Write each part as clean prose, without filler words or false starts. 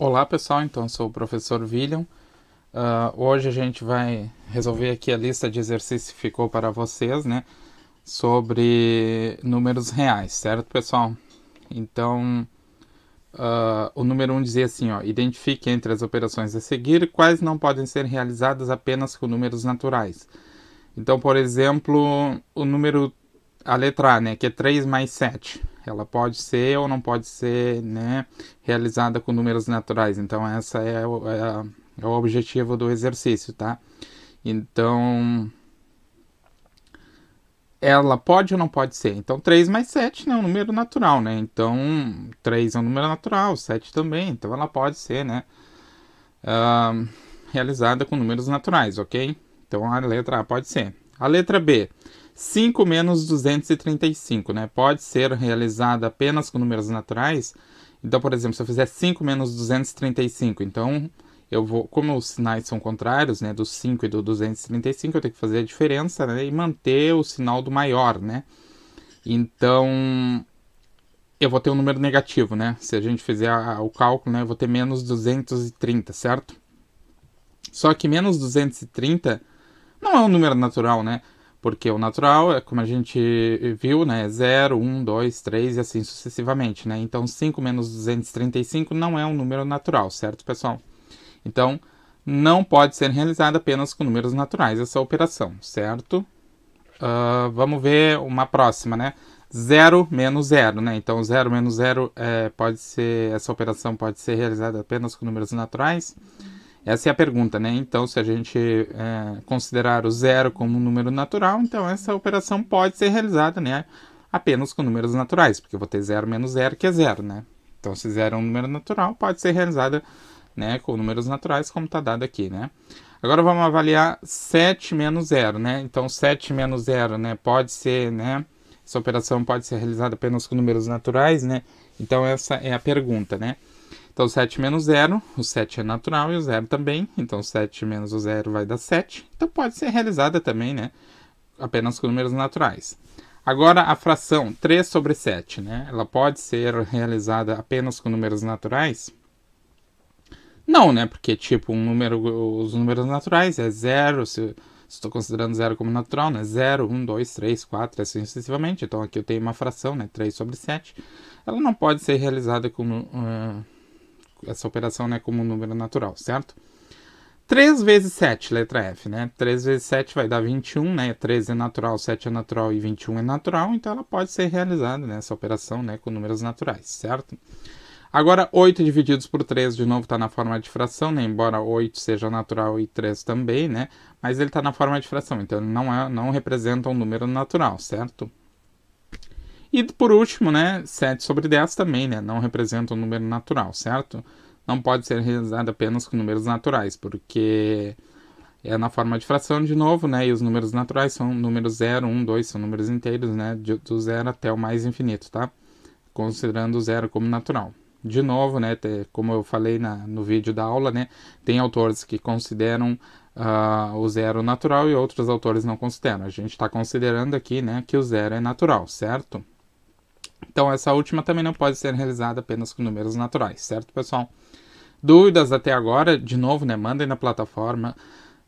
Olá pessoal, então sou o professor William. Hoje a gente vai resolver aqui a lista de exercícios que ficou para vocês, né? Sobre números reais, certo pessoal? Então, o número 1 dizia assim, ó, identifique entre as operações a seguir quais não podem ser realizadas apenas com números naturais. Então, por exemplo, a letra A, né, que é 3 mais 7. Ela pode ser ou não pode ser, né, realizada com números naturais. Então, essa é o objetivo do exercício, tá? Então, ela pode ou não pode ser? Então, 3 mais 7 né, é um número natural, né? Então, 3 é um número natural, 7 também. Então, ela pode ser, né, realizada com números naturais, ok? Então, a letra A pode ser. A letra B, 5 menos 235, né? Pode ser realizada apenas com números naturais. Então, por exemplo, se eu fizer 5 menos 235, então eu vou, como os sinais são contrários, né, do 5 e do 235, eu tenho que fazer a diferença, né, e manter o sinal do maior, né? Então, eu vou ter um número negativo, né? Se a gente fizer o cálculo, né, eu vou ter menos 230, certo? Só que menos 230 não é um número natural, né? Porque o natural, é como a gente viu, né? 0, 1, 2, 3 e assim sucessivamente, né? Então, 5 menos 235 não é um número natural, certo, pessoal? Então, não pode ser realizada apenas com números naturais essa operação, certo? Vamos ver uma próxima, né? 0 menos 0, né? Então, 0 menos 0 essa operação pode ser realizada apenas com números naturais. Essa é a pergunta, né? Então, se a gente considerar o zero como um número natural, então essa operação pode ser realizada, né, apenas com números naturais, porque eu vou ter 0 menos 0, que é 0, né? Então, se 0 é um número natural, pode ser realizada, né, com números naturais, como está dado aqui, né? Agora vamos avaliar 7 menos 0, né? Então, 7 menos 0, né, pode ser, né, essa operação pode ser realizada apenas com números naturais, né? Então, essa é a pergunta, né? Então, 7 menos 0, o 7 é natural e o 0 também. Então, 7 menos o 0 vai dar 7. Então, pode ser realizada também, né? Apenas com números naturais. Agora, a fração 3 sobre 7, né? Ela pode ser realizada apenas com números naturais? Não, né? Porque, tipo, os números naturais é 0, se estou considerando 0 como natural, né? 0, 1, 2, 3, 4, assim sucessivamente. Então, aqui eu tenho uma fração, né? 3 sobre 7. Ela não pode ser realizada com essa operação, né, como um número natural, certo? 3 vezes 7, letra F, né? 3 vezes 7 vai dar 21, né? 13 é natural, 7 é natural e 21 é natural, então ela pode ser realizada, né, essa operação, né, com números naturais, certo? Agora, 8 divididos por 3, de novo, está na forma de fração, né? Embora 8 seja natural e 3 também, né? Mas ele está na forma de fração, então ele não representa um número natural, certo? E por último, né, 7 sobre 10 também, né, não representa um número natural, certo? Não pode ser realizado apenas com números naturais, porque é na forma de fração de novo, né, e os números naturais são números 0, 1, 2, são números inteiros, né, do 0 até o mais infinito, tá? Considerando o 0 como natural. De novo, né, como eu falei no vídeo da aula, né, tem autores que consideram o 0 natural e outros autores não consideram. A gente está considerando aqui, né, que o 0 é natural, certo? Então, essa última também não pode ser realizada apenas com números naturais, certo, pessoal? Dúvidas até agora, de novo, né, mandem na plataforma,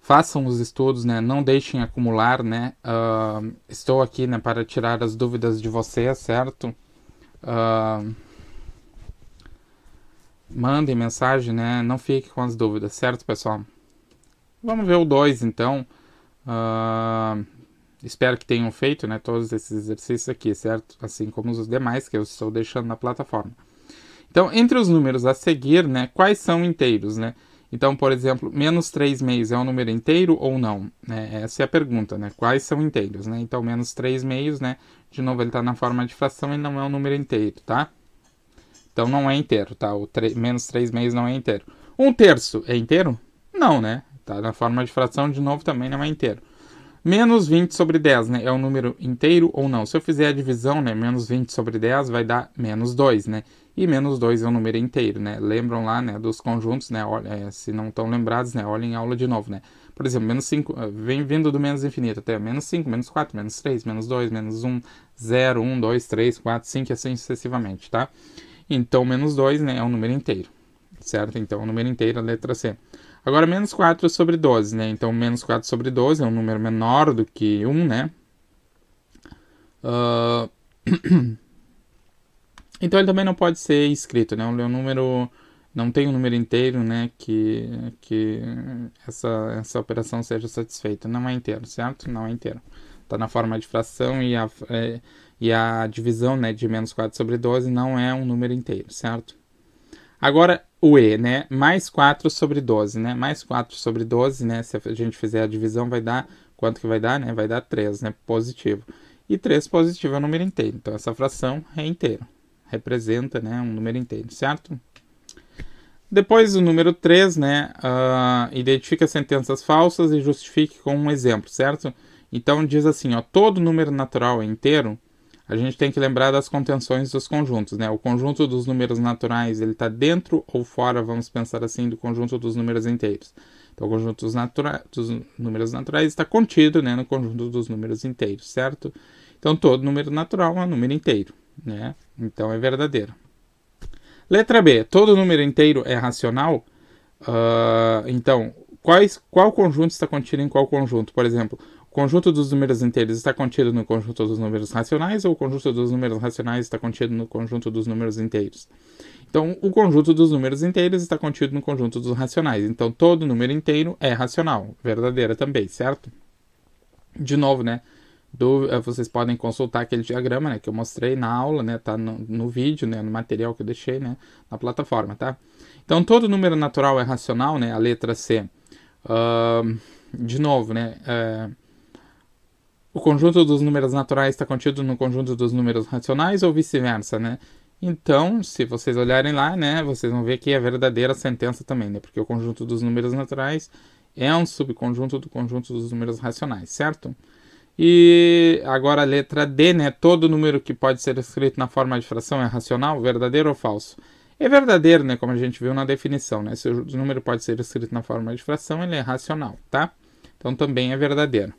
façam os estudos, né, não deixem acumular, né, estou aqui, né, para tirar as dúvidas de vocês, certo? Mandem mensagem, né, não fique com as dúvidas, certo, pessoal? Vamos ver o 2, então. Espero que tenham feito, né, todos esses exercícios aqui, certo? Assim como os demais que eu estou deixando na plataforma. Então, entre os números a seguir, né, quais são inteiros, né? Então, por exemplo, menos 3 meios é um número inteiro ou não? Né? Essa é a pergunta, né? Quais são inteiros, né? Então, menos 3 meios, né? De novo, ele está na forma de fração e não é um número inteiro, tá? Então, não é inteiro, tá? Menos 3 meios não é inteiro. 1/3 é inteiro? Não, né? Tá na forma de fração, de novo, também não é inteiro. Menos 20 sobre 10, né? É um número inteiro ou não? Se eu fizer a divisão, né? Menos 20 sobre 10 vai dar menos 2, né? E menos 2 é um número inteiro, né? Lembram lá, né? Dos conjuntos, né? Se não estão lembrados, né? Olhem a aula de novo, né? Por exemplo, menos 5, vem vindo do menos infinito até menos 5, menos 4, menos 3, menos 2, menos 1, 0, 1, 2, 3, 4, 5 e assim sucessivamente, tá? Então, menos 2, né? É um número inteiro. certo? Então, número inteiro, a letra C. Agora, menos 4 sobre 12, né? Então, menos 4 sobre 12 é um número menor do que 1, né? Então, ele também não pode ser escrito, né? Um número... Não tem um número inteiro, né? Que essa operação seja satisfeita. Não é inteiro, certo? Não é inteiro. Está na forma de fração e a divisão, né, de menos 4 sobre 12 não é um número inteiro, certo? Agora, o E, né? Mais 4 sobre 12, né? Mais 4 sobre 12, né? Se a gente fizer a divisão, vai dar... Quanto que vai dar, né? Vai dar 3, né? Positivo. E 3 positivo é um número inteiro. Então, essa fração é inteiro. Representa, né, um número inteiro, certo? Depois, o número 3, né? Identifica sentenças falsas e justifique com um exemplo, certo? Então, diz assim, ó, todo número natural é inteiro. A gente tem que lembrar das contenções dos conjuntos, né? O conjunto dos números naturais, ele está dentro ou fora, vamos pensar assim, do conjunto dos números inteiros. Então, o conjunto dos números naturais está contido, né, no conjunto dos números inteiros, certo? Então, todo número natural é um número inteiro, né? Então, é verdadeiro. Letra B. Todo número inteiro é racional? Então, qual conjunto está contido em qual conjunto? Por exemplo, o conjunto dos números inteiros está contido no conjunto dos números racionais ou o conjunto dos números racionais está contido no conjunto dos números inteiros? Então, o conjunto dos números inteiros está contido no conjunto dos racionais. Então, todo número inteiro é racional. Verdadeira também, certo? De novo, né? Vocês podem consultar aquele diagrama, né, que eu mostrei na aula, né? Tá no vídeo, né? No material que eu deixei, né? Na plataforma, tá? Então, todo número natural é racional, né? A letra C. De novo, né? O conjunto dos números naturais está contido no conjunto dos números racionais ou vice-versa, né? Então, se vocês olharem lá, né, vocês vão ver que é verdadeira a sentença também, né? Porque o conjunto dos números naturais é um subconjunto do conjunto dos números racionais, certo? E agora a letra D, né? Todo número que pode ser escrito na forma de fração é racional, verdadeiro ou falso? É verdadeiro, né? Como a gente viu na definição, né? Se o número pode ser escrito na forma de fração, ele é racional, tá? Então também é verdadeiro.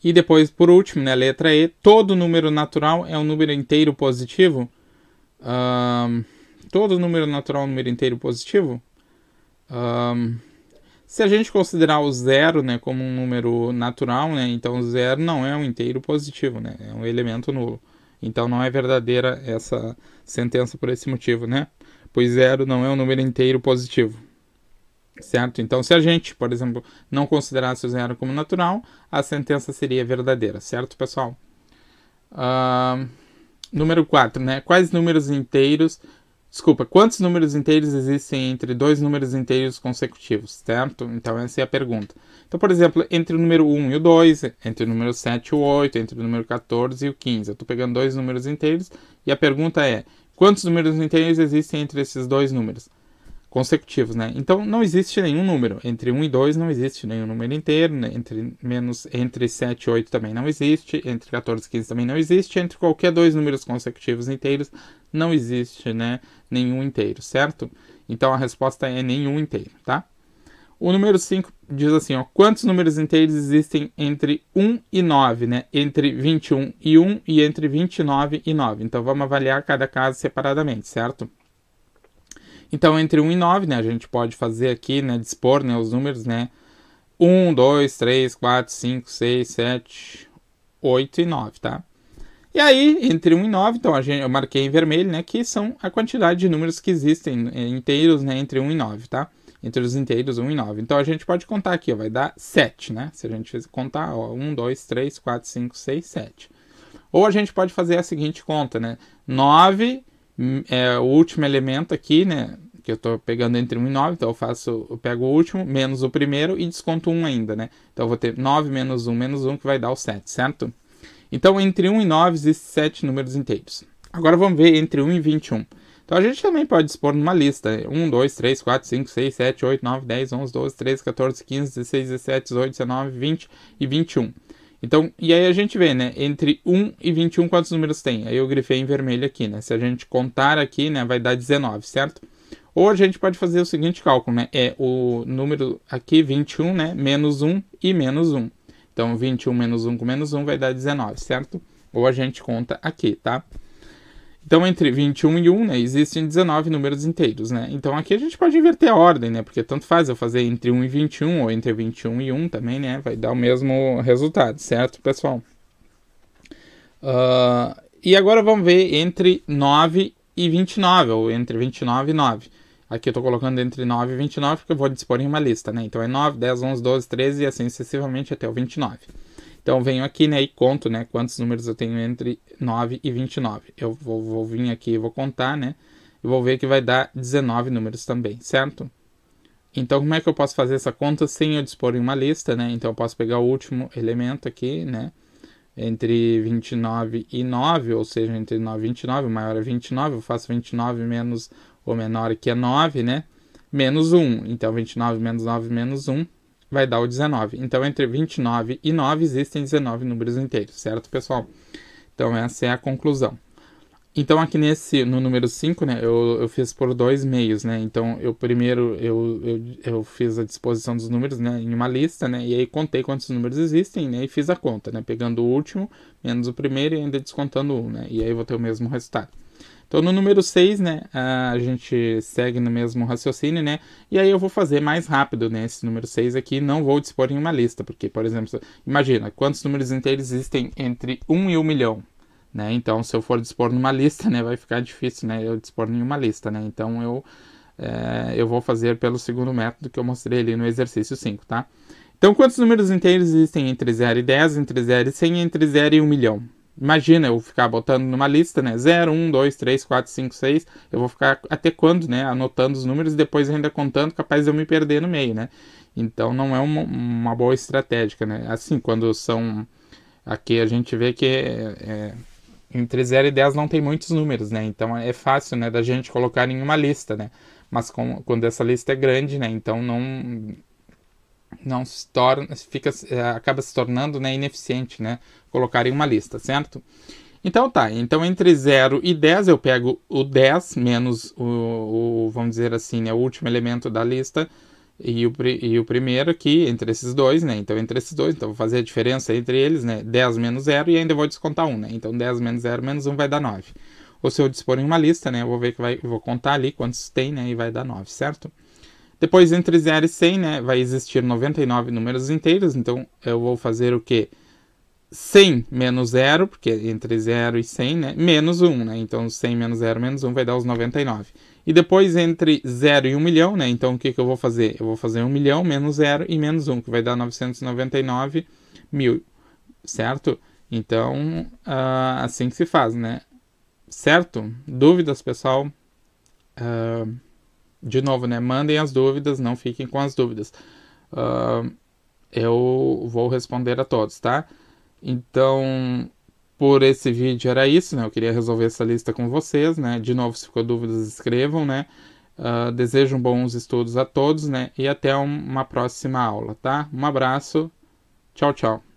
E depois, por último, né, a letra E, todo número natural é um número inteiro positivo? Todo número natural é um número inteiro positivo? Se a gente considerar o zero, né, como um número natural, né, então o zero não é um inteiro positivo, né, é um elemento nulo. Então não é verdadeira essa sentença por esse motivo, né? Pois zero não é um número inteiro positivo. Certo? Então, se a gente, por exemplo, não considerasse o zero como natural, a sentença seria verdadeira, certo, pessoal? Número 4, né? Quantos números inteiros existem entre dois números inteiros consecutivos, certo? Então, essa é a pergunta. Então, por exemplo, entre o número 1 e o 2, entre o número 7 e o 8, entre o número 14 e o 15. Eu estou pegando dois números inteiros e a pergunta é, quantos números inteiros existem entre esses dois números consecutivos, né? Então, não existe nenhum número. Entre 1 e 2 não existe nenhum número inteiro, né? Entre 7 e 8 também não existe, entre 14 e 15 também não existe, entre qualquer dois números consecutivos inteiros não existe, né, nenhum inteiro, certo? Então, a resposta é nenhum inteiro, tá? O número 5 diz assim, ó, quantos números inteiros existem entre 1 e 9, né? Entre 21 e 1 e entre 29 e 9. Então, vamos avaliar cada caso separadamente, certo? Então, entre 1 e 9, né, a gente pode fazer aqui, né, dispor, né, os números, né, 1, 2, 3, 4, 5, 6, 7, 8 e 9, tá? E aí, entre 1 e 9, então, eu marquei em vermelho, né, que são a quantidade de números que existem inteiros, né, entre 1 e 9, tá? Entre os inteiros 1 e 9. Então, a gente pode contar aqui, ó, vai dar 7, né? Se a gente contar, ó, 1, 2, 3, 4, 5, 6, 7. Ou a gente pode fazer a seguinte conta, né? 9... é o último elemento aqui, né, que eu estou pegando entre 1 e 9, então eu pego o último, menos o primeiro e desconto 1 ainda, né, então eu vou ter 9 menos 1, que vai dar o 7, certo? Então, entre 1 e 9 existem 7 números inteiros. Agora vamos ver entre 1 e 21. Então, a gente também pode dispor numa lista, 1, 2, 3, 4, 5, 6, 7, 8, 9, 10, 11, 12, 13, 14, 15, 16, 17, 18, 19, 20 e 21. Então, e aí a gente vê, né, entre 1 e 21 quantos números tem? Aí eu grifei em vermelho aqui, né, se a gente contar aqui, né, vai dar 19, certo? Ou a gente pode fazer o seguinte cálculo, né, é o número aqui, 21, né, menos 1 e menos 1. Então, 21 menos 1 com menos 1 vai dar 19, certo? Ou a gente conta aqui, tá? Então, entre 21 e 1, né, existem 19 números inteiros, né? Então, aqui a gente pode inverter a ordem, né? Porque tanto faz eu fazer entre 1 e 21, ou entre 21 e 1 também, né? Vai dar o mesmo resultado, certo, pessoal? E agora vamos ver entre 9 e 29, ou entre 29 e 9. Aqui eu estou colocando entre 9 e 29, porque eu vou dispor em uma lista, né? Então, é 9, 10, 11, 12, 13 e assim sucessivamente até o 29. Então, eu venho aqui, né, e conto, né, quantos números eu tenho entre 9 e 29. Eu vou vir aqui e vou contar, né, e vou ver que vai dar 19 números também, certo? Então, como é que eu posso fazer essa conta sem eu dispor em uma lista, né? Então, eu posso pegar o último elemento aqui, né, entre 29 e 9, ou seja, entre 9 e 29, o maior é 29, eu faço 29 menos o menor, que é 9, né, menos 1. Então, 29 menos 9 menos 1. Vai dar o 19. Então, entre 29 e 9 existem 19 números inteiros, certo, pessoal? Então, essa é a conclusão. Então, aqui no número 5, né, eu fiz por 2 meios, né? Então, primeiro eu fiz a disposição dos números, né, em uma lista, né? E aí contei quantos números existem, né? E fiz a conta, né? Pegando o último, menos o primeiro e ainda descontando 1, né? E aí eu vou ter o mesmo resultado. Então, no número 6, né, a gente segue no mesmo raciocínio, né, e aí eu vou fazer mais rápido, né, esse número 6 aqui, não vou dispor em uma lista, porque, por exemplo, imagina, quantos números inteiros existem entre 1 e 1 milhão, né, então se eu for dispor numa lista, né, vai ficar difícil, né, eu dispor em uma lista, né, então eu vou fazer pelo segundo método que eu mostrei ali no exercício 5, tá? Então, quantos números inteiros existem entre 0 e 10, entre 0 e 100 e entre 0 e 1 milhão? Imagina eu ficar botando numa lista, né? 0, 1, 2, 3, 4, 5, 6. Eu vou ficar até quando, né? Anotando os números e depois ainda contando, capaz de eu me perder no meio, né? Então não é uma boa estratégia, né? Assim, quando são... Aqui a gente vê que entre 0 e 10 não tem muitos números, né? Então é fácil, né, da gente colocar em uma lista, né? Mas quando essa lista é grande, né? Então não se torna, acaba se tornando, né, ineficiente, né, colocar em uma lista, certo? Então tá, então entre 0 e 10 eu pego o 10 menos vamos dizer assim, né, o último elemento da lista e o primeiro aqui, entre esses dois, né, então entre esses dois, então vou fazer a diferença entre eles, né, 10 menos 0 e ainda vou descontar 1, né, então 10 menos 0 menos 1 vai dar 9. Ou se eu dispor em uma lista, né, eu vou ver que vou contar ali quantos tem, né, e vai dar 9, certo? Depois, entre 0 e 100, né, vai existir 99 números inteiros, então eu vou fazer o quê? 100 menos 0, porque entre 0 e 100, né, menos 1, né, então 100 menos 0 menos 1 vai dar os 99. E depois, entre 0 e 1 milhão, né, então o que eu vou fazer? Eu vou fazer 1 milhão menos 0 e menos 1, que vai dar 999 mil, certo? Então, assim que se faz, né? Certo? Dúvidas, pessoal? De novo, né? Mandem as dúvidas, não fiquem com as dúvidas. Eu vou responder a todos, tá? Então, por esse vídeo era isso, né? Eu queria resolver essa lista com vocês, né? De novo, se ficou dúvidas, escrevam, né? Desejo bons estudos a todos, né? E até uma próxima aula, tá? Um abraço. Tchau, tchau.